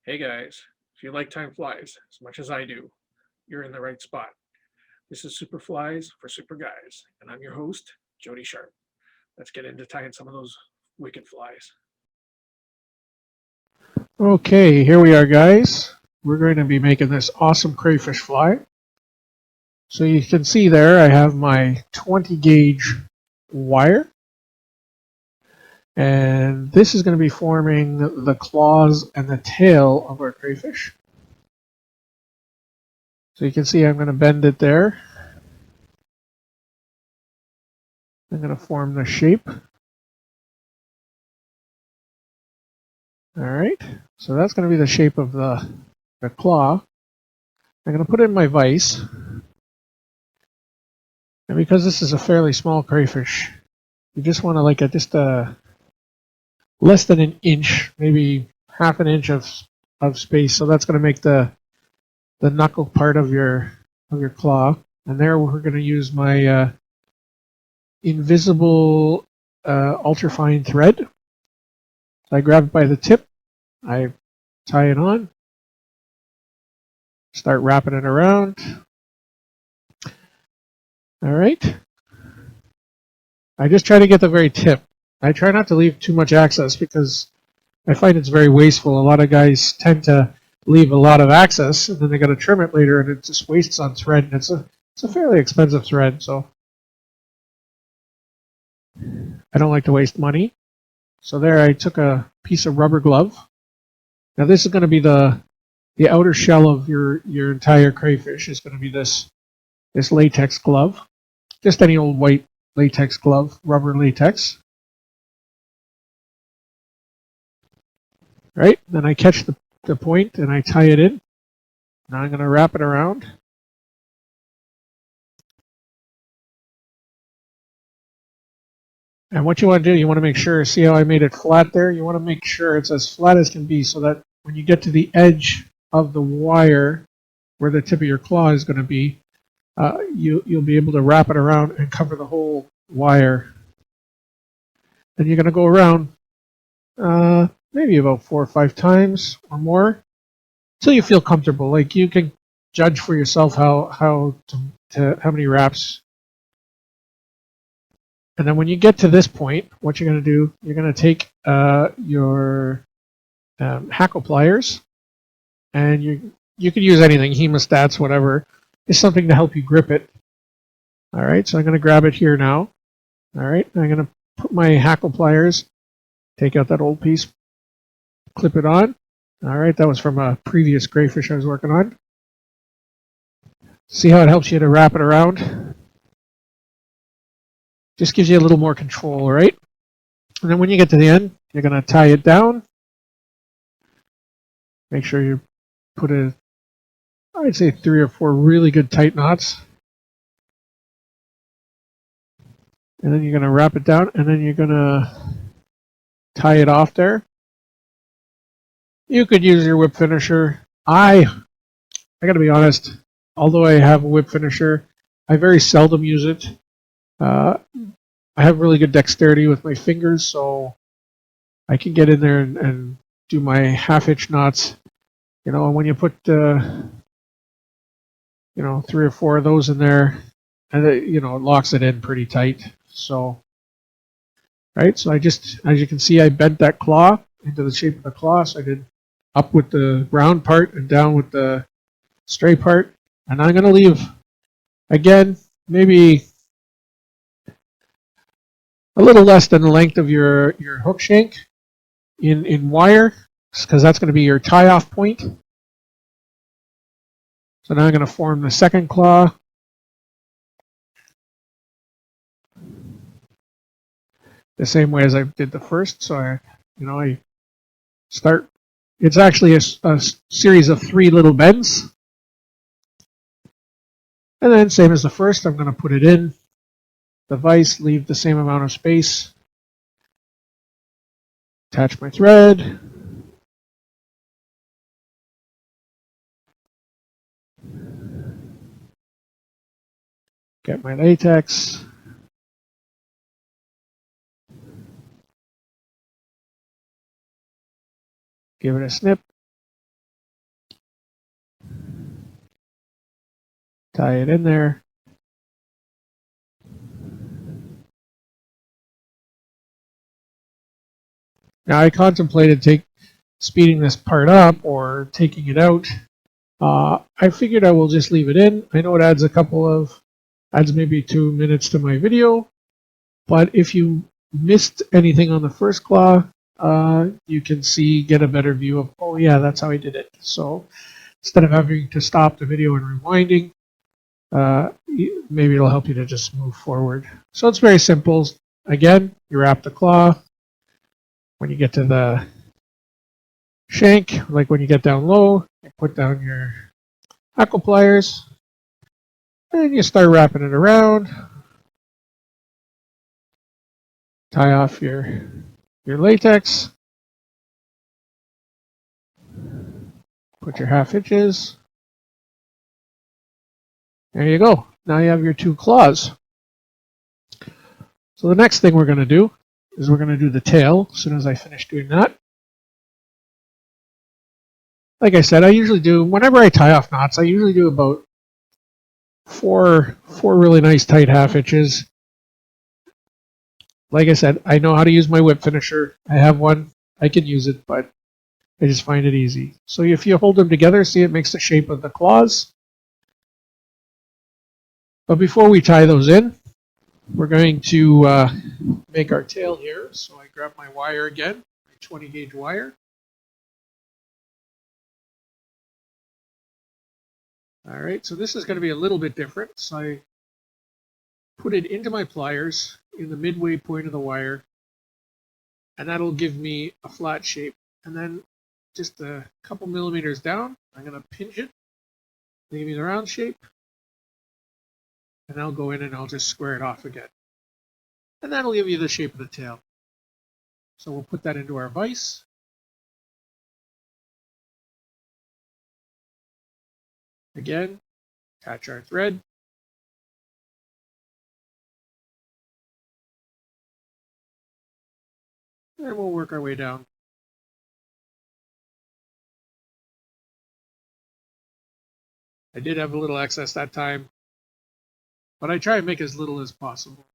Hey guys, if you like time flies as much as I do, you're in the right spot. This is Super Flies for Super Guys, and I'm your host, Jody Sharp. Let's get into tying some of those wicked flies. Okay, here we are, guys. We're going to be making this awesome crayfish fly. So you can see there I have my 20 gauge wire, and this is going to be forming the claws and the tail of our crayfish. So you can see I'm going to bend it there. I'm going to form the shape. Alright, so that's going to be the shape of the claw. I'm going to put it in my vise. And because this is a fairly small crayfish, you just want to like just a less than an inch, maybe half an inch of space. So that's going to make the knuckle part of your claw. And there we're going to use my invisible ultrafine thread. So I grab it by the tip, I tie it on, start wrapping it around. All right. I just try to get the very tip. I try not to leave too much access because I find it's very wasteful. A lot of guys tend to leave a lot of access, and then they got to trim it later, and it just wastes on thread. And it's a fairly expensive thread, so I don't like to waste money. So there, I took a piece of rubber glove. Now this is going to be the outer shell of your entire crayfish. Is going to be this latex glove, just any old white latex glove, rubber latex. Right, then I catch the point and I tie it in. Now I'm going to wrap it around. And what you want to do, you want to make sure, see how I made it flat there? You want to make sure it's as flat as can be so that when you get to the edge of the wire where the tip of your claw is going to be, you'll be able to wrap it around and cover the whole wire. Then you're going to go around maybe about 4 or 5 times or more until you feel comfortable. Like you can judge for yourself how many wraps. And then when you get to this point, what you're going to do, you're going to take your hackle pliers, and you can use anything, hemostats, whatever. It's something to help you grip it. All right, so I'm going to grab it here now. All right, I'm going to put my hackle pliers, take out that old piece, clip it on. All right, that was from a previous crayfish I was working on. See how it helps you to wrap it around? Just gives you a little more control, right? And then when you get to the end, you're going to tie it down. Make sure you put I'd say 3 or 4 really good tight knots. And then you're going to wrap it down, and then you're going to tie it off there. You could use your whip finisher. I got to be honest, although I have a whip finisher, I very seldom use it. I have really good dexterity with my fingers, so I can get in there and do my half-inch knots. You know, and when you put 3 or 4 of those in there, and it locks it in pretty tight. So, right. So I just, as you can see, I bent that claw into the shape of the claw. So I did up with the round part and down with the straight part. And I'm going to leave, again, maybe a little less than the length of your hook shank in wire, because that's going to be your tie-off point. So now I'm going to form the second claw. The same way as I did the first. So I start. It's actually a series of 3 little bends. And then same as the first, I'm going to put it in the vise, leave the same amount of space, attach my thread, get my latex, give it a snip, tie it in there. Now I contemplated speeding this part up or taking it out. I figured I will just leave it in. I know it adds maybe 2 minutes to my video, but if you missed anything on the first claw, you can get a better view of, oh yeah, that's how I did it. So instead of having to stop the video and rewinding, maybe it'll help you to just move forward. So it's very simple. Again, you wrap the claw. When you get to the shank, like when you get down low, you put down your hackle pliers, and you start wrapping it around. Tie off your latex. Put your half hitches. There you go. Now you have your 2 claws. So the next thing we're going to do is we're going to do the tail as soon as I finish doing that. Like I said, whenever I tie off knots, I usually do about four really nice tight half hitches. Like I said, I know how to use my whip finisher. I have one. I can use it, but I just find it easy. So if you hold them together, see, it makes the shape of the claws. But before we tie those in, we're going to make our tail here. So I grab my wire again, my 20 gauge wire. All right, so this is going to be a little bit different. So I put it into my pliers in the midway point of the wire, and that'll give me a flat shape. And then just a couple millimeters down, I'm going to pinch it, give me the round shape, and I'll go in and I'll just square it off again. And that'll give you the shape of the tail. So we'll put that into our vise. Again, attach our thread. And we'll work our way down. I did have a little excess that time, but I try and make as little as possible.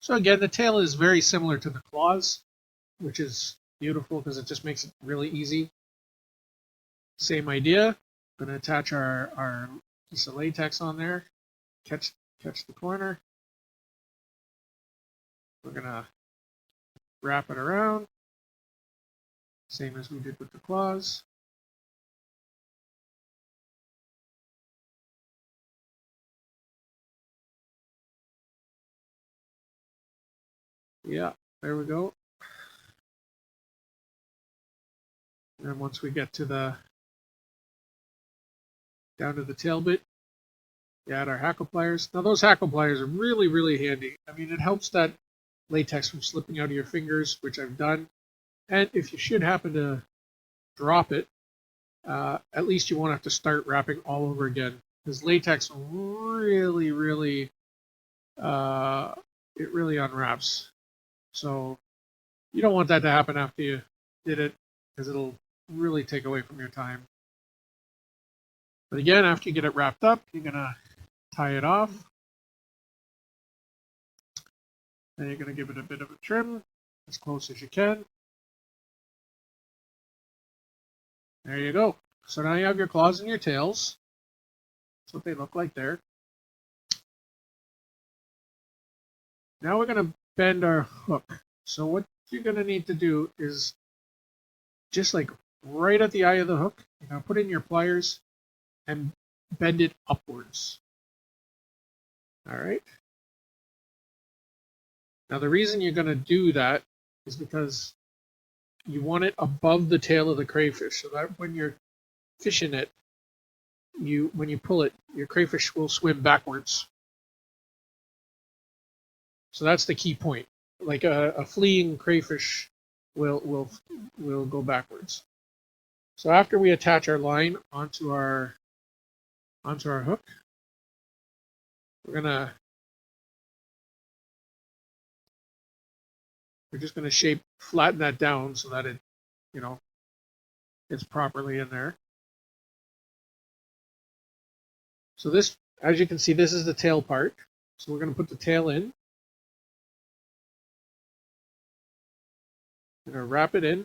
So again, the tail is very similar to the claws, which is beautiful because it just makes it really easy. Same idea. I'm going to attach our piece of latex on there, catch the corner. We're going to wrap it around, same as we did with the claws. Yeah, there we go. And once we get to down to the tail bit, we add our hackle pliers. Now those hackle pliers are really, really handy. I mean, it helps that latex from slipping out of your fingers, which I've done. And if you should happen to drop it, at least you won't have to start wrapping all over again. Because latex really, really, it really unwraps. So you don't want that to happen after you did it, because it'll really take away from your time. But again, after you get it wrapped up, you're going to tie it off. Then you're going to give it a bit of a trim, as close as you can. There you go. So now you have your claws and your tails. That's what they look like there. Now we're going to bend our hook. So what you're going to need to do is just like right at the eye of the hook, you're going to put in your pliers and bend it upwards. All right. Now the reason you're going to do that is because you want it above the tail of the crayfish, so that when you're fishing it, when you pull it, your crayfish will swim backwards. So that's the key point. Like a fleeing crayfish will go backwards. So after we attach our line onto our hook, we're just gonna flatten that down so that it's properly in there. So this as you can see, this is the tail part. So we're going to put the tail in. I'm going to wrap it in.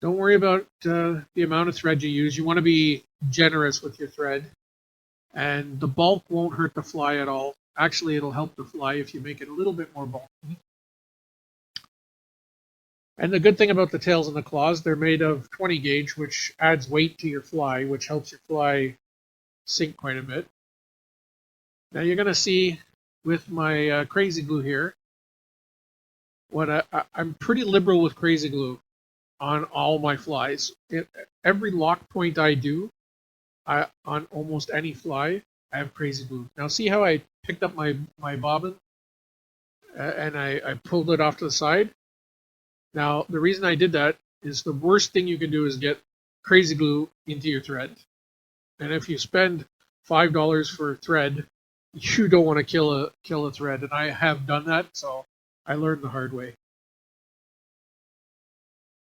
Don't worry about the amount of thread you use. You want to be generous with your thread. And the bulk won't hurt the fly at all. Actually, it'll help the fly if you make it a little bit more bulky. And the good thing about the tails and the claws, they're made of 20 gauge, which adds weight to your fly, which helps your fly sink quite a bit. Now you're going to see with my crazy glue here, I'm pretty liberal with crazy glue on all my flies. Every lock point I do, on almost any fly, I have crazy glue. Now see how I picked up my bobbin and I pulled it off to the side? Now the reason I did that is the worst thing you can do is get crazy glue into your thread. And if you spend $5 for thread, you don't want to kill a thread. And I have done that, so I learned the hard way.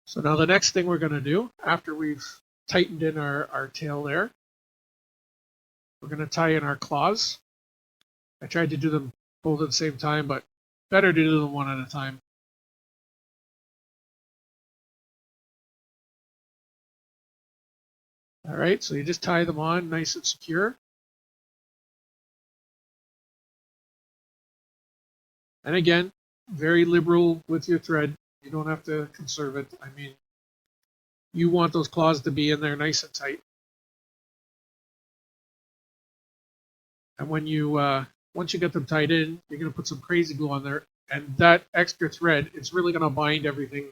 So now the next thing we're going to do, after we've tightened in our tail there, we're going to tie in our claws. I tried to do them both at the same time, but better to do them one at a time. All right, so you just tie them on nice and secure. And again, very liberal with your thread. You don't have to conserve it. I mean, you want those claws to be in there nice and tight. And when you once you get them tied in, you're going to put some crazy glue on there, and that extra thread, it's really going to bind everything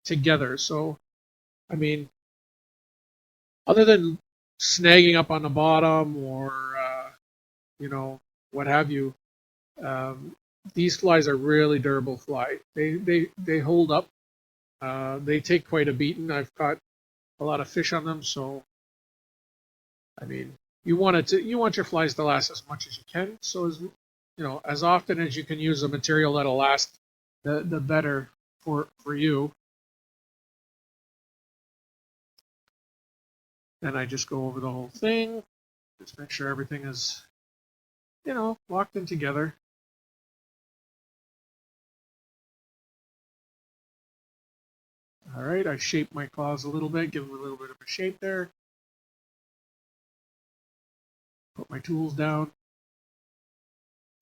together. So, I mean, other than snagging up on the bottom or you know, what have you, these flies are really durable fly. They hold up. They take quite a beating. I've caught a lot of fish on them, so I mean, you want your flies to last as much as you can. So as as often as you can use a material that'll last, the better for you. Then I just go over the whole thing, just make sure everything is locked in together. All right, I shape my claws a little bit, give them a little bit of a shape there. Put my tools down.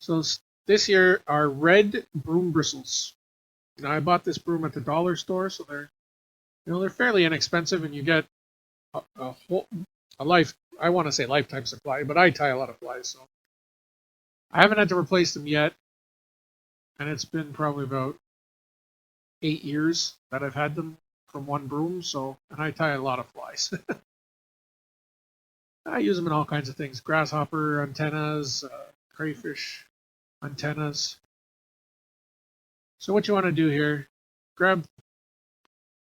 So this here are red broom bristles. Now I bought this broom at the dollar store, so they're fairly inexpensive, and you get a life. I want to say lifetime supply, but I tie a lot of flies, so I haven't had to replace them yet, and it's been probably about 8 years that I've had them from one broom. So, and I tie a lot of flies. I use them in all kinds of things: grasshopper antennas, crayfish antennas. So what you want to do here, grab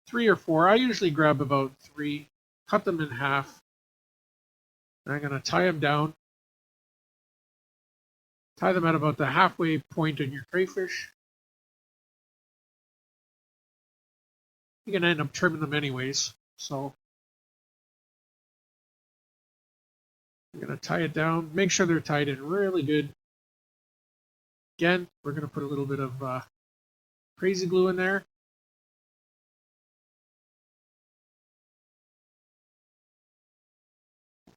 3 or 4. I usually grab about 3, cut them in half, and I'm going to tie them down. Tie them at about the halfway point in your crayfish. You're going to end up trimming them anyways, so you're going to tie it down. Make sure they're tied in really good. Again, we're going to put a little bit of crazy glue in there.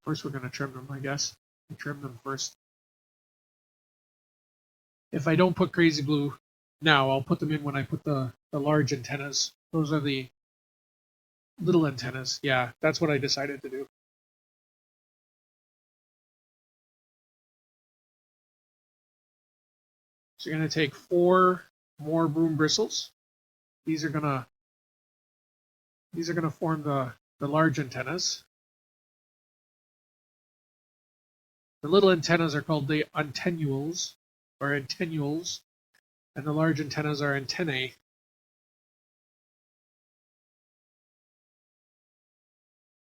First, we're going to trim them, I guess. Trim them first. If I don't put crazy glue now, I'll put them in when I put the large antennas. Those are the little antennas. Yeah, that's what I decided to do. So you're going to take 4 more broom bristles. These are going to form the large antennas. The little antennas are called the antennules, and the large antennas are antennae.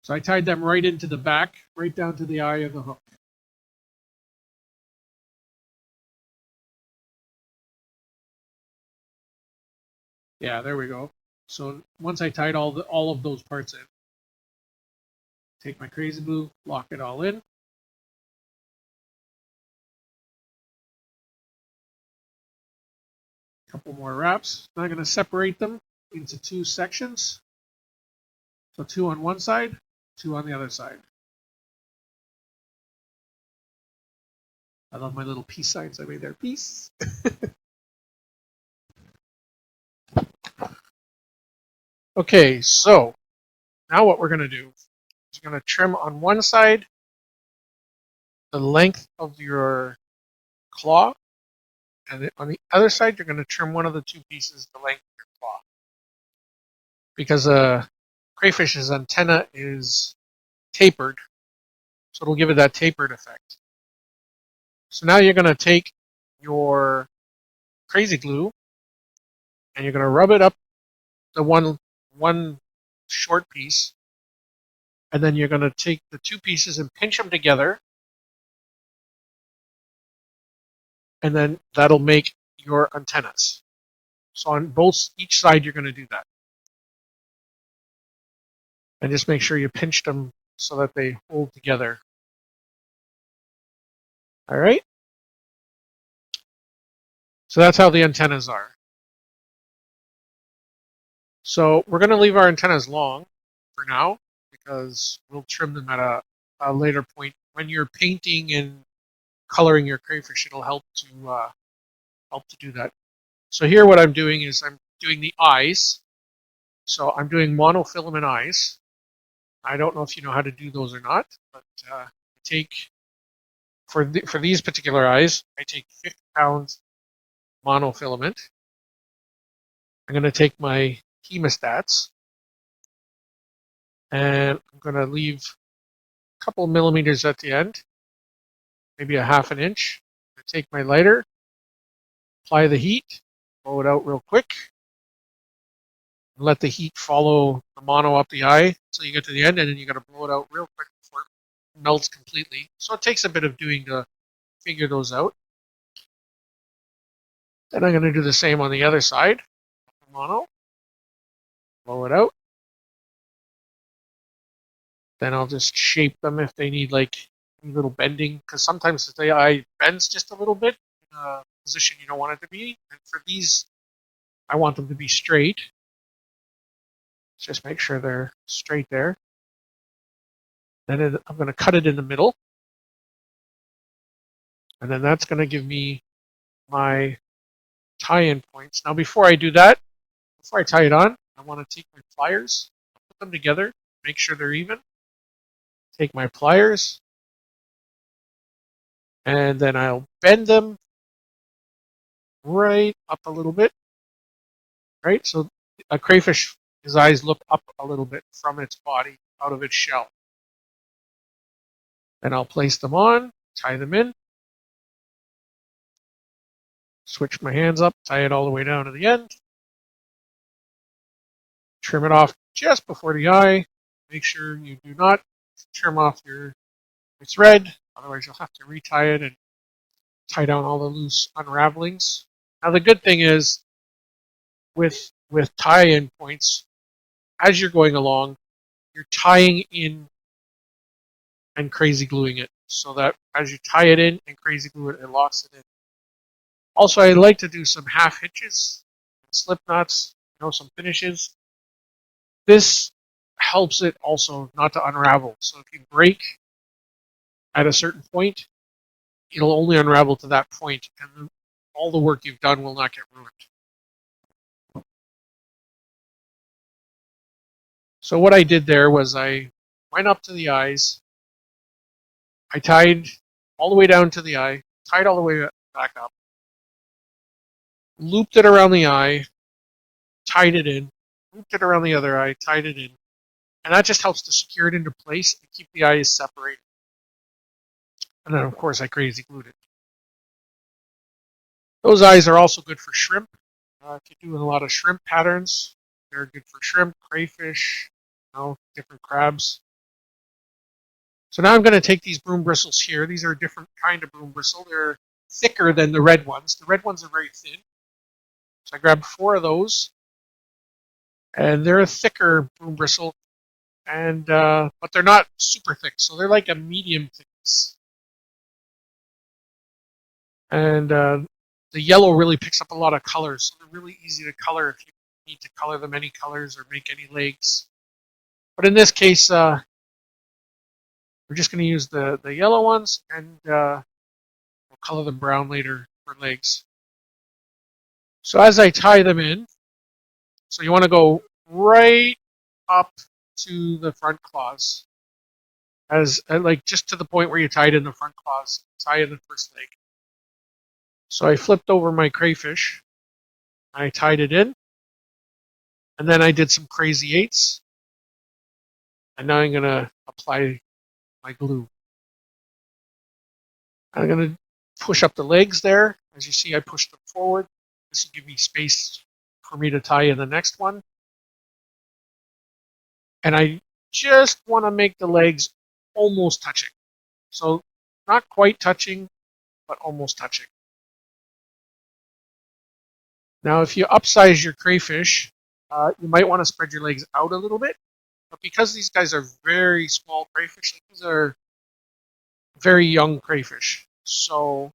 So I tied them right into the back, right down to the eye of the hook. Yeah, there we go. So once I tied all of those parts in, Take my crazy glue, lock it all in. Couple more wraps. Now I'm going to separate them into two sections. So 2 on one side, 2 on the other side. I love my little peace signs I made there. Peace. Okay, so now what we're going to do is you're going to trim on one side the length of your claw, and on the other side you're going to trim one of the two pieces the length of your claw. Because a crayfish's antenna is tapered, so it'll give it that tapered effect. So now you're going to take your crazy glue and you're going to rub it up the one short piece, and then you're going to take the two pieces and pinch them together, and then that'll make your antennas. So on each side you're going to do that. And just make sure you pinch them so that they hold together. All right? So that's how the antennas are. So we're going to leave our antennas long for now, because we'll trim them at a later point. When you're painting and coloring your crayfish, it'll help to do that. So here what I'm doing is I'm doing the eyes. So I'm doing monofilament eyes. I don't know if you know how to do those or not, but I take, for these particular eyes, I take 50 pounds monofilament. I'm going to take my hemostats, and I'm going to leave a couple of millimeters at the end, maybe a half an inch. I take my lighter, apply the heat, blow it out real quick, and let the heat follow the mono up the eye until you get to the end, and then you got to blow it out real quick before it melts completely. So it takes a bit of doing to figure those out. Then I'm going to do the same on the other side. Mono, blow it out. Then I'll just shape them if they need like a little bending, because sometimes the eye bends just a little bit in a position you don't want it to be. And for these, I want them to be straight. Just make sure they're straight there. Then I'm going to cut it in the middle. And then that's going to give me my tie-in points. Now before I do that, before I tie it on, I want to take my pliers, put them together, make sure they're even. Take my pliers, and then I'll bend them right up a little bit. Right? So a crayfish, his eyes look up a little bit from its body, out of its shell. Then I'll place them on, tie them in, switch my hands up, tie it all the way down to the end, trim it off just before the eye. Make sure you do not trim off your thread, otherwise you'll have to retie it and tie down all the loose unravelings. Now the good thing is with tie-in points, as you're going along, you're tying in and crazy gluing it, so that as you tie it in and crazy glue it, it locks it in. Also, I like to do some half hitches, slip knots, some finishes. This helps it also not to unravel. So if you break at a certain point, it'll only unravel to that point, and all the work you've done will not get ruined. So what I did there was I went up to the eyes, I tied all the way down to the eye, tied all the way back up, looped it around the eye, tied it in, looped it around the other eye, tied it in, and that just helps to secure it into place and keep the eyes separated. And then, of course, I crazy glued it. Those eyes are also good for shrimp. If you're doing a lot of shrimp patterns, they're good for shrimp, crayfish, different crabs. So now I'm going to take these broom bristles here. These are a different kind of broom bristle. They're thicker than the red ones. The red ones are very thin. So I grabbed 4 of those. And they're a thicker broom bristle. and but they're not super thick, so they're like a medium thickness. And the yellow really picks up a lot of colors, so they're really easy to color if you need to color them any colors or make any legs. But in this case, we're just going to use the yellow ones, and we'll color them brown later for legs. So as I tie them in, so you want to go right up to the front claws, as like just to the point where you tied in the front claws, tie in the first leg. So I flipped over my crayfish, I tied it in, and then I did some crazy eights, and now I'm going to apply my glue. I'm going to push up the legs there. As you see, I pushed them forward. This will give me space for me to tie in the next one. And I just want to make the legs almost touching. So not quite touching, but almost touching. Now, if you upsize your crayfish, you might want to spread your legs out a little bit. But because these guys are very small crayfish, these are very young crayfish. So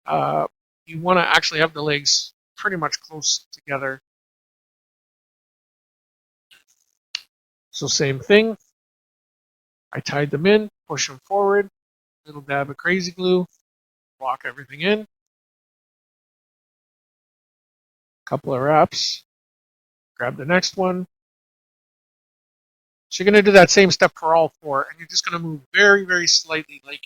you want to actually have the legs pretty much close together. So same thing. I tied them in, push them forward, little dab of crazy glue, lock everything in. Couple of wraps. Grab the next one. So you're going to do that same step for all four, and you're just going to move very, very slightly, like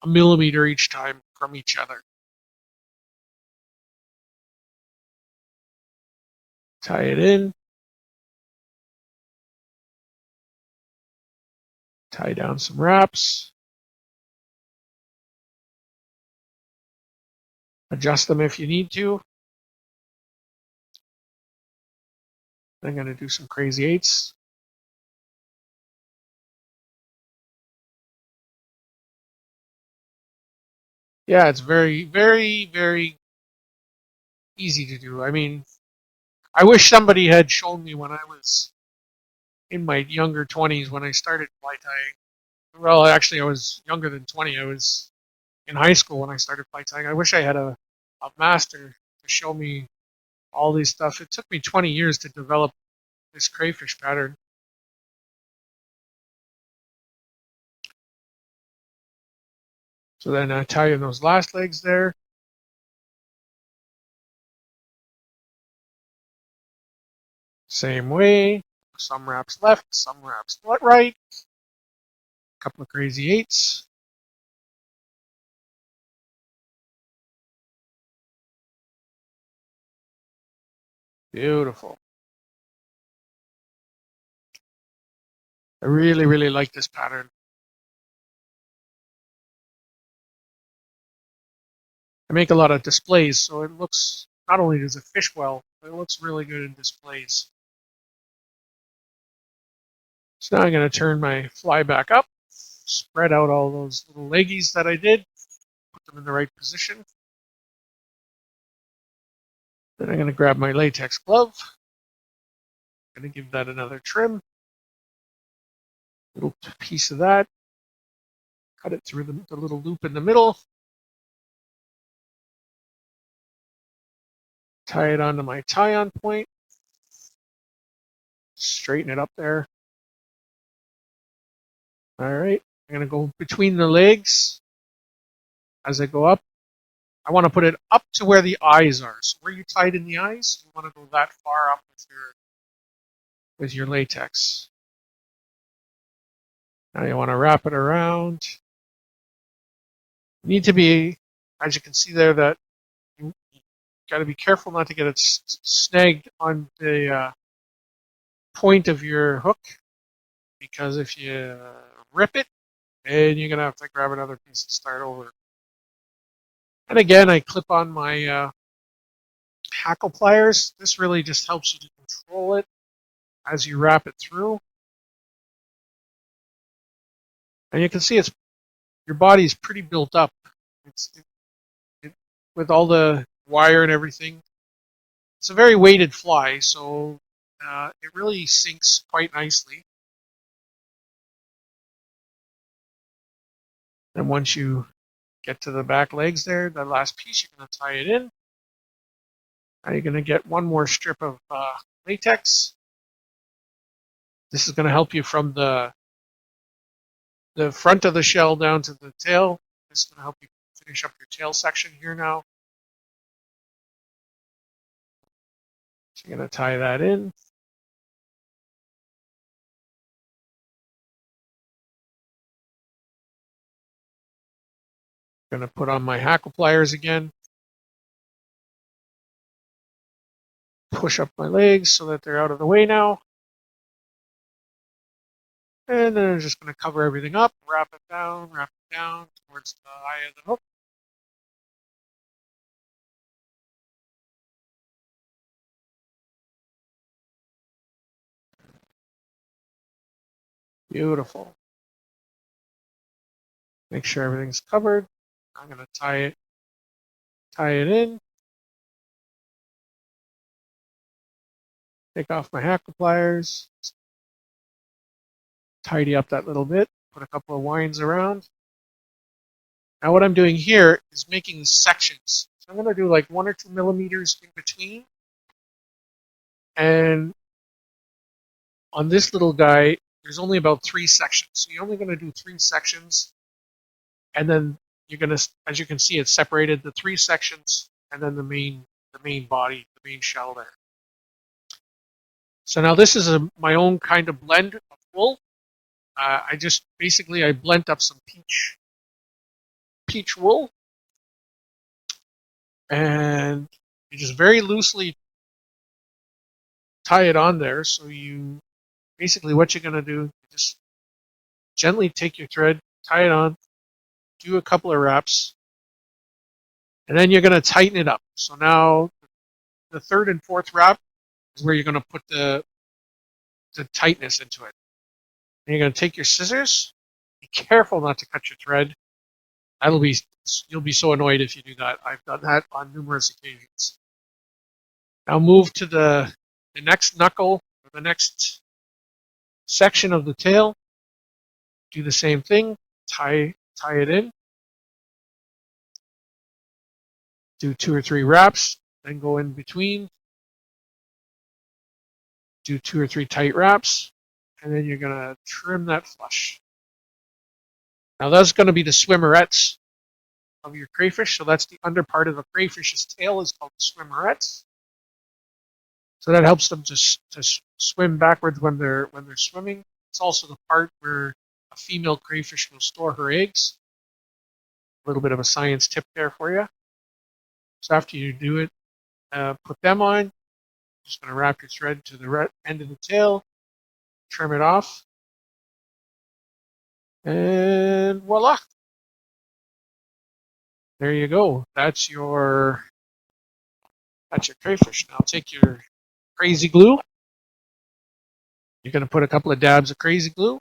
a millimeter each time from each other. Tie it in. Tie down some wraps. Adjust them if you need to. I'm going to do some crazy eights. Yeah, it's very, very, very easy to do. I mean, I wish somebody had shown me when I was in my younger 20s when I started fly tying. Well, actually, I was younger than 20. I was in high school when I started fly tying. I wish I had a master to show me all this stuff. It took me 20 years to develop this crayfish pattern. So then I tie in those last legs there. Same way. Some wraps left, some wraps right. Couple of crazy eights. Beautiful. I really, really like this pattern. I make a lot of displays, so it looks, not only does it fish well, but it looks really good in displays. So now I'm going to turn my fly back up, spread out all those little leggies that I did, put them in the right position. Then I'm going to grab my latex glove. I'm going to give that another trim. Little piece of that. Cut it through the little loop in the middle. Tie it onto my tie-on point. Straighten it up there. All right. I'm going to go between the legs as I go up. I want to put it up to where the eyes are. So where you tied in the eyes, you want to go that far up with your latex. Now you want to wrap it around. You need to be, as you can see there, that you got to be careful not to get it snagged on the point of your hook, because if you rip it, then you're going to have to grab another piece and start over. And again, I clip on my hackle pliers. This really just helps you to control it as you wrap it through. And you can see your body is pretty built up. With all the wire and everything. It's a very weighted fly, so it really sinks quite nicely. And once you get to the back legs there, the last piece, you're going to tie it in. Now you're going to get one more strip of latex. This is going to help you from the front of the shell down to the tail. This is going to help you finish up your tail section here now. So you're going to tie that in. I'm going to put on my hackle pliers again. Push up my legs so that they're out of the way now. And then I'm just going to cover everything up, wrap it down towards the eye of the hook. Beautiful. Make sure everything's covered. I'm going to tie it in. Take off my hackle pliers. Tidy up that little bit. Put a couple of winds around. Now what I'm doing here is making the sections. So I'm going to do like 1 or 2 millimeters in between. And on this little guy, there's only about 3 sections. So you're only going to do 3 sections. And then you're going to, as you can see, it's separated the 3 sections and then the main body, the main shell there. So now this is my own kind of blend of wool. I just basically blend up some peach wool, and you just very loosely tie it on there. So you basically what you're going to do, you just gently take your thread, tie it on, do a couple of wraps, and then you're going to tighten it up. So now the 3rd and 4th wrap is where you're going to put the tightness into it. And you're going to take your scissors. Be careful not to cut your thread. You'll be so annoyed if you do that. I've done that on numerous occasions. Now move to the next knuckle, or the next section of the tail. Do the same thing. Tie it in. Do 2 or 3 wraps. Then go in between. Do 2 or 3 tight wraps. And then you're going to trim that flush. Now that's going to be the swimmerets of your crayfish. So that's the under part of the crayfish's tail is called the swimmerets. So that helps them to swim backwards when they're swimming. It's also the part where a female crayfish will store her eggs. A little bit of a science tip there for you. So after you do it, put them on. Just going to wrap your thread to the end of the tail, trim it off, and voila. There you go. That's your crayfish. Now take your crazy glue. You're going to put a couple of dabs of crazy glue.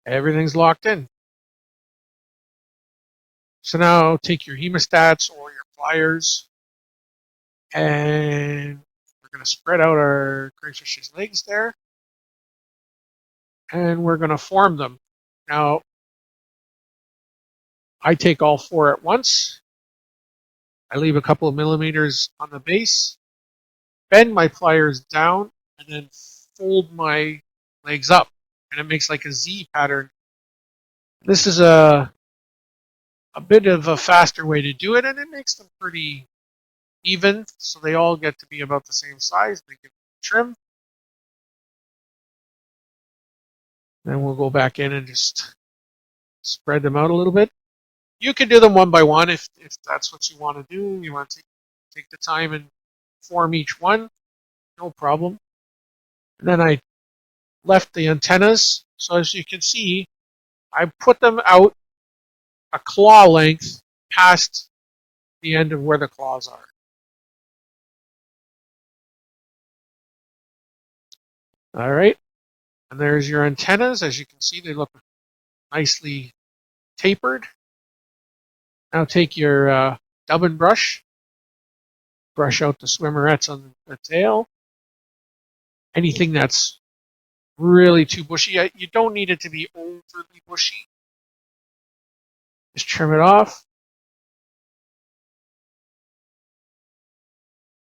Everything's locked in. So now take your hemostats or your pliers, and we're going to spread out our crayfish's legs there, and we're going to form them. Now, I take all 4 at once. I leave a couple of millimeters on the base, bend my pliers down, and then fold my legs up, and it makes like a Z pattern. This is a bit of a faster way to do it, and it makes them pretty even, so they all get to be about the same size. They get trim. Then we'll go back in and just spread them out a little bit. You can do them one by one if that's what you want to do. You want to take the time and form each one, no problem. And then I left the antennas. So as you can see, I put them out a claw length past the end of where the claws are. All right. And there's your antennas. As you can see, they look nicely tapered. Now take your dubbing brush brush out the swimmerets on the tail. Anything that's really too bushy, you don't need it to be overly bushy. Just trim it off.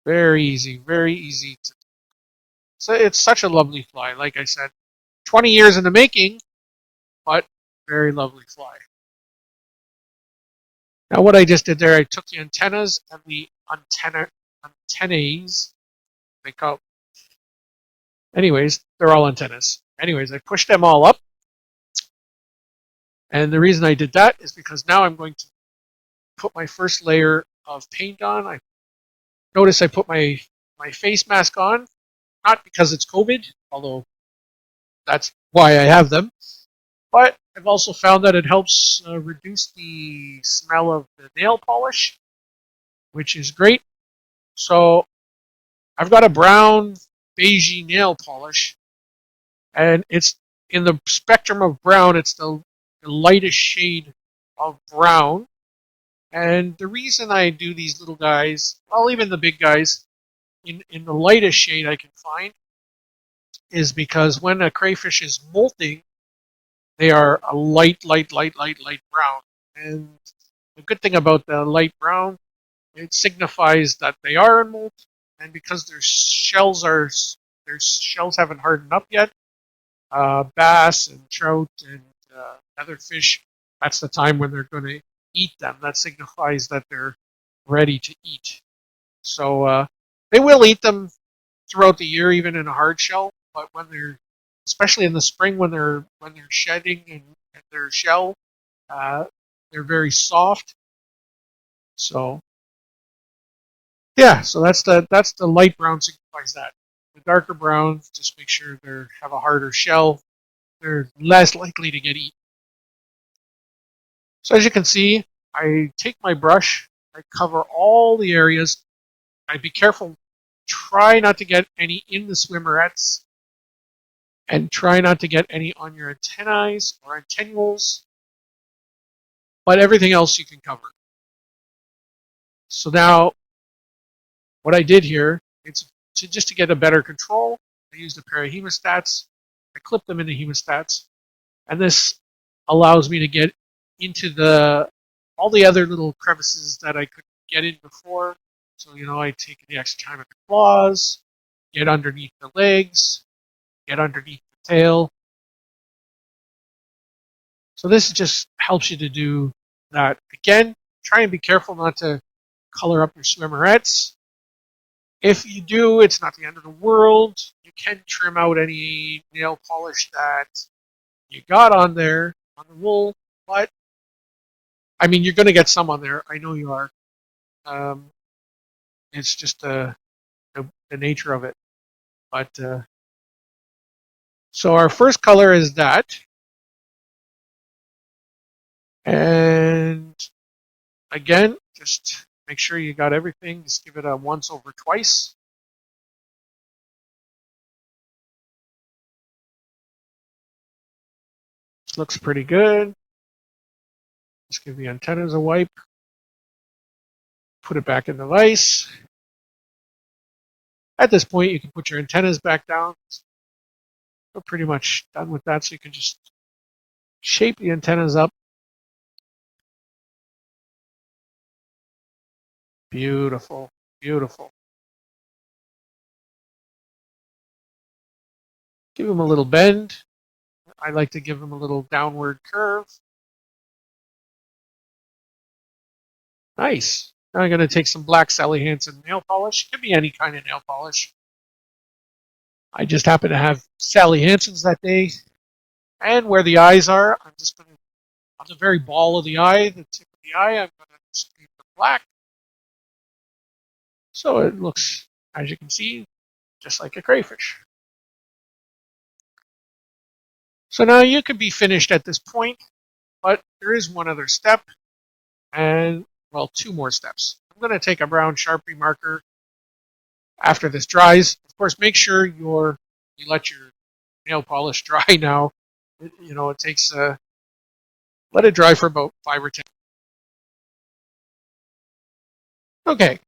Very easy, very easy. So it's such a lovely fly. Like I said, 20 years in the making, but very lovely fly. Now what I just did there, I took the antennas and the antennae. They call. Anyways, they're all antennas. Anyways, I pushed them all up. And the reason I did that is because now I'm going to put my first layer of paint on. I notice I put my face mask on, not because it's COVID, although that's why I have them, but I've also found that it helps reduce the smell of the nail polish, which is great. So I've got a brown beigey nail polish, and it's in the spectrum of brown, it's the lightest shade of brown. And the reason I do these little guys, well, even the big guys, in the lightest shade I can find, is because when a crayfish is molting, they are a light brown. And the good thing about the light brown, it signifies that they are in molt, and because their shells haven't hardened up yet, bass and trout and other fish, that's the time when they're going to eat them. That signifies that they're ready to eat. So they will eat them throughout the year, even in a hard shell. But when they're, especially in the spring, when they're shedding and their shell, they're very soft. So yeah, so that's the light brown signifies that. The darker brown, just make sure they have a harder shell. They're less likely to get eaten. So as you can see, I take my brush, I cover all the areas. I be careful, try not to get any in the swimmerets, and try not to get any on your antennae or antennules, but everything else you can cover. So now, what I did here, it's just to get a better control, I used a pair of hemostats. I clipped them into hemostats, and this allows me to get into all the other little crevices that I couldn't get in before. So, I take the extra time at the claws, get underneath the legs, get underneath the tail. So this just helps you to do that. Again, try and be careful not to color up your swimmerets. If you do, it's not the end of the world. You can trim out any nail polish that you got on there, on the wool, but I mean, you're going to get some on there. I know you are. It's just the nature of it. But so our first color is that. And again, just make sure you got everything. Just give it a once over twice. This looks pretty good. Just give the antennas a wipe. Put it back in the vise. At this point, you can put your antennas back down. We're pretty much done with that, so you can just shape the antennas up. Beautiful, beautiful. Give them a little bend. I like to give them a little downward curve. Nice. Now I'm going to take some black Sally Hansen nail polish. It could be any kind of nail polish. I just happen to have Sally Hansen's that day. And where the eyes are, I'm just going to, on the very ball of the eye, the tip of the eye, I'm going to smear the black. So it looks, as you can see, just like a crayfish. So now you could be finished at this point, but there is one other step, and, well, two more steps. I'm going to take a brown Sharpie marker after this dries. Of course, make sure you let your nail polish dry now. It takes, let it dry for about 5 or 10. Okay,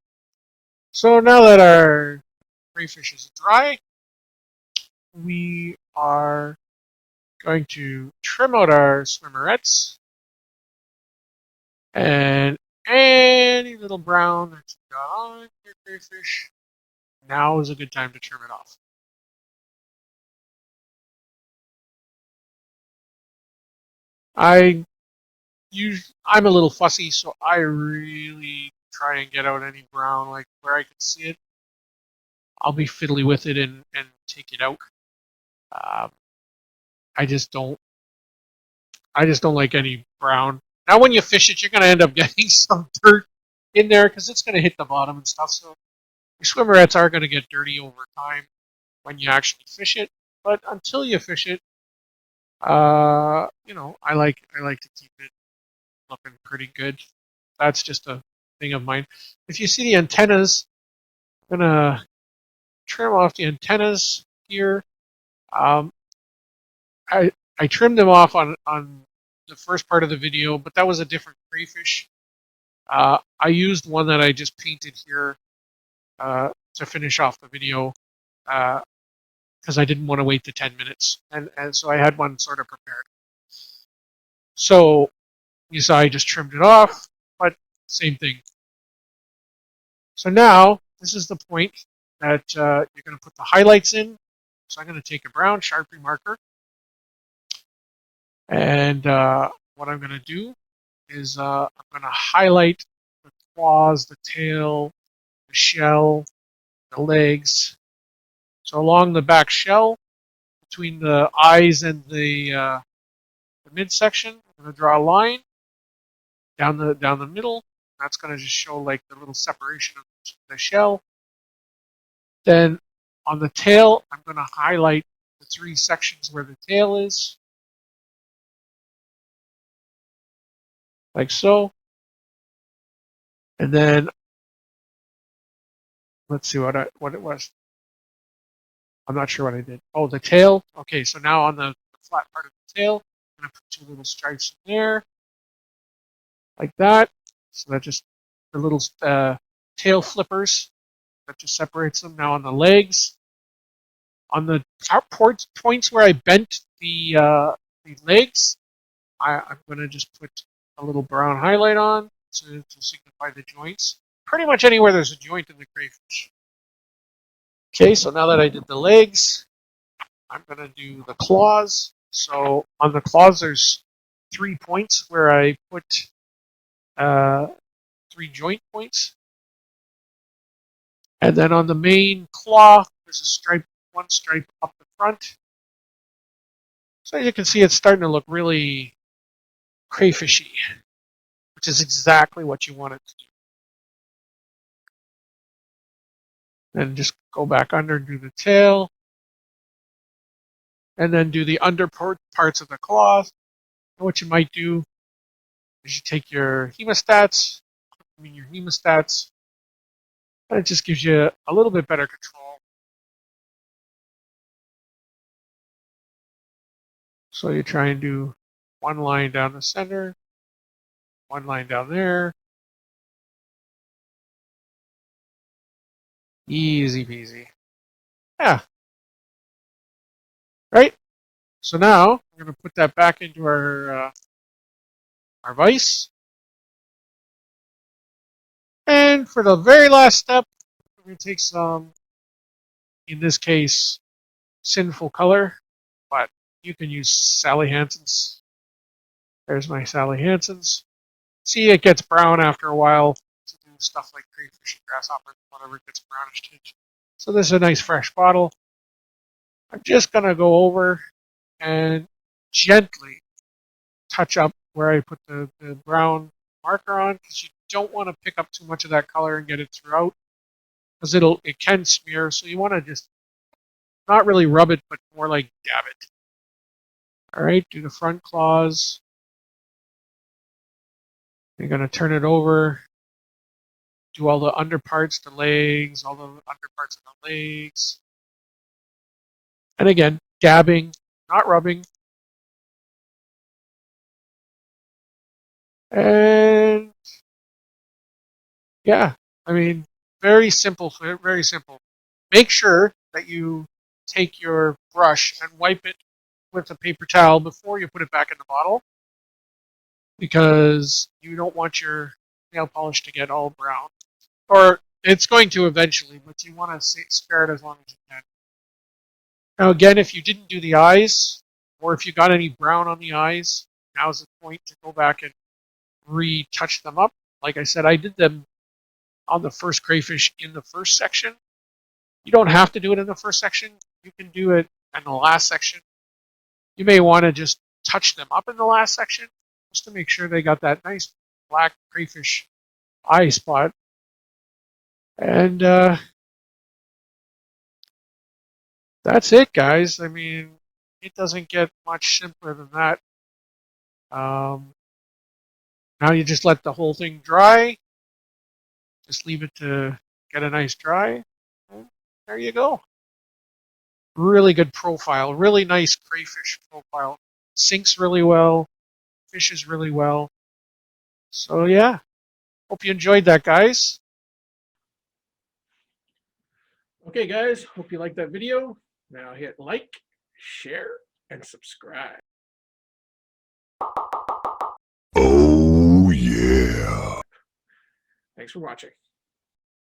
So now that our crayfish is dry, we are going to trim out our swimmerettes and any little brown that you got on your crayfish. Now is a good time to trim it off. I'm a little fussy, so I really try and get out any brown, like where I can see it. I'll be fiddly with it and take it out. Um, I just don't like any brown. Now, when you fish it, you're going to end up getting some dirt in there because it's going to hit the bottom and stuff. So your swimmerettes are going to get dirty over time when you actually fish it. But until you fish it, I like to keep it looking pretty good. That's just a thing of mine. If you see the antennas, I'm gonna trim off the antennas here. Um, I trimmed them off on the first part of the video, but that was a different crayfish. I used one that I just painted here to finish off the video because I didn't want to wait the 10 minutes, and so I had one sort of prepared. So you saw I just trimmed it off, but same thing. So now this is the point that you're going to put the highlights in. So I'm going to take a brown Sharpie marker, and what I'm going to do is I'm going to highlight the claws, the tail, the shell, the legs. So along the back shell, between the eyes and the midsection, I'm going to draw a line down the middle. That's going to just show like the little separation of the shell. Then on the tail, I'm going to highlight the 3 sections where the tail is, like so. And then let's see what it was. I'm not sure what I did. Oh, the tail. Okay, so now on the flat part of the tail, I'm going to put 2 little stripes in there, like that. So that just the little tail flippers that just separates them. Now on the legs, on the top points where I bent the legs, I'm going to just put a little brown highlight on to signify the joints. Pretty much anywhere there's a joint in the crayfish. Okay, so now that I did the legs, I'm going to do the claws. So on the claws, there's 3 points where I put 3 joint points. And then on the main claw, there's a stripe, 1 stripe up the front. So as you can see, it's starting to look really crayfishy, which is exactly what you want it to do. And just go back under and do the tail. And then do the under parts of the claw. And what you might do is you take your hemostats, and it just gives you a little bit better control. So you try and do 1 line down the center, 1 line down there. Easy peasy. Yeah. Right? So now we're going to put that back into our vise. And for the very last step, we're going to take some, in this case, Sinful Color, but you can use Sally Hansen's. There's my Sally Hansen's. See, it gets brown after a while to do stuff like crayfish and grasshopper, whatever it gets brownish tinge. So this is a nice fresh bottle. I'm just going to go over and gently touch up where I put the brown marker on, because you don't want to pick up too much of that color and get it throughout, because it can smear. So you want to just not really rub it, but more like dab it. All right, do the front claws. You're going to turn it over. Do all the under parts, the legs, all the under parts of the legs. And again, dabbing, not rubbing. And yeah, I mean, Very simple, very simple. Make sure that you take your brush and wipe it with a paper towel before you put it back in the bottle, because you don't want your nail polish to get all brown. Or it's going to eventually, but you want to spare it as long as you can. Now again, if you didn't do the eyes, or if you got any brown on the eyes, now's the point to go back and retouch them up. Like I said, I did them on the first crayfish in the first section. You don't have to do it in the first section. You can do it in the last section. You may want to just touch them up in the last section just to make sure they got that nice black crayfish eye spot. And that's it, guys. I mean, it doesn't get much simpler than that. Now you just let the whole thing dry. Just leave it to get a nice dry. And there you go. Really good profile. Really nice crayfish profile. Sinks really well. Fishes really well. So yeah. Hope you enjoyed that, guys. Okay, guys, hope you liked that video. Now hit like, share, and subscribe. Oh, yeah. Thanks for watching.